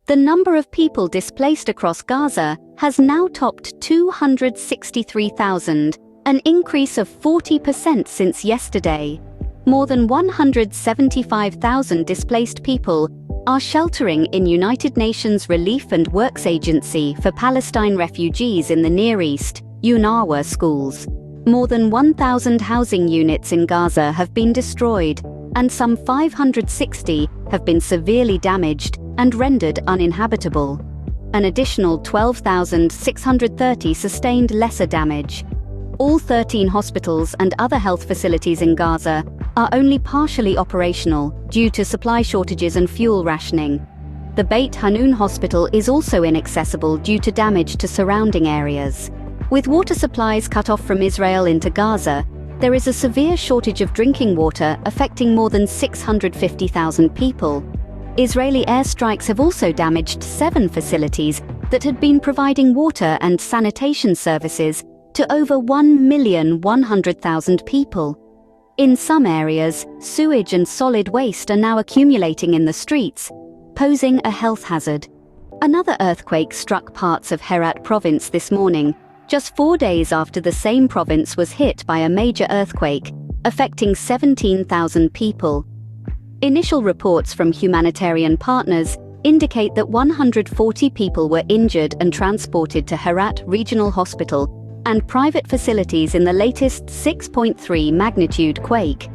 The number of people displaced across Gaza has now topped 263,000, an increase of 40% since yesterday. More than 175,000 displaced people are sheltering in United Nations Relief and Works Agency for Palestine refugees in the Near East, UNRWA schools. More than 1,000 housing units in Gaza have been destroyed, and some 560 have been severely damaged and rendered uninhabitable. An additional 12,630 sustained lesser damage. All 13 hospitals and other health facilities in Gaza are only partially operational due to supply shortages and fuel rationing. The Beit Hanun hospital is also inaccessible due to damage to surrounding areas. With water supplies cut off from Israel into Gaza, there is a severe shortage of drinking water affecting more than 650,000 people. Israeli airstrikes have also damaged 7 facilities that had been providing water and sanitation services to over 1,100,000 people. In some areas, sewage and solid waste are now accumulating in the streets, posing a health hazard. Another earthquake struck parts of Herat province this morning, just 4 days after the same province was hit by a major earthquake, affecting 17,000 people. Initial reports from humanitarian partners indicate that 140 people were injured and transported to Herat Regional Hospital and private facilities in the latest 6.3 magnitude quake.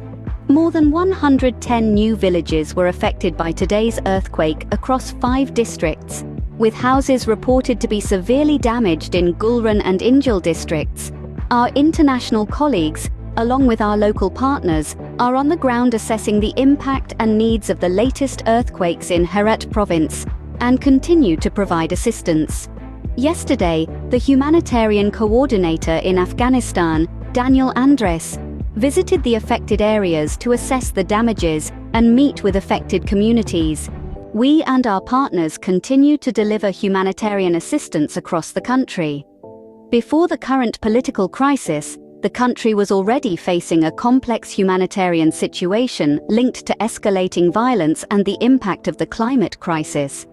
More than 110 new villages were affected by today's earthquake across 5 districts, with houses reported to be severely damaged in Gulran and Injil districts. Our international colleagues, along with our local partners, are on the ground assessing the impact and needs of the latest earthquakes in Herat province and continue to provide assistance. Yesterday, the humanitarian coordinator in Afghanistan, Daniel Andres, visited the affected areas to assess the damages and meet with affected communities. We and our partners continue to deliver humanitarian assistance across the country. Before the current political crisis, the country was already facing a complex humanitarian situation linked to escalating violence and the impact of the climate crisis.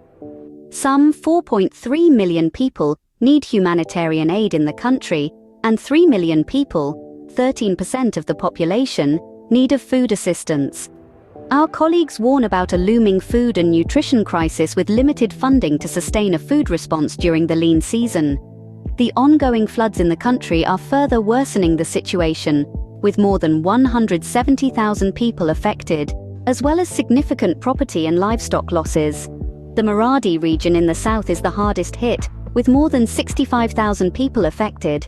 Some 4.3 million people need humanitarian aid in the country, and 3 million people, 13% of the population, need of food assistance. Our colleagues warn about a looming food and nutrition crisis with limited funding to sustain a food response during the lean season. The ongoing floods in the country are further worsening the situation, with more than 170,000 people affected, as well as significant property and livestock losses. The Maradi region in the south is the hardest hit, with more than 65,000 people affected.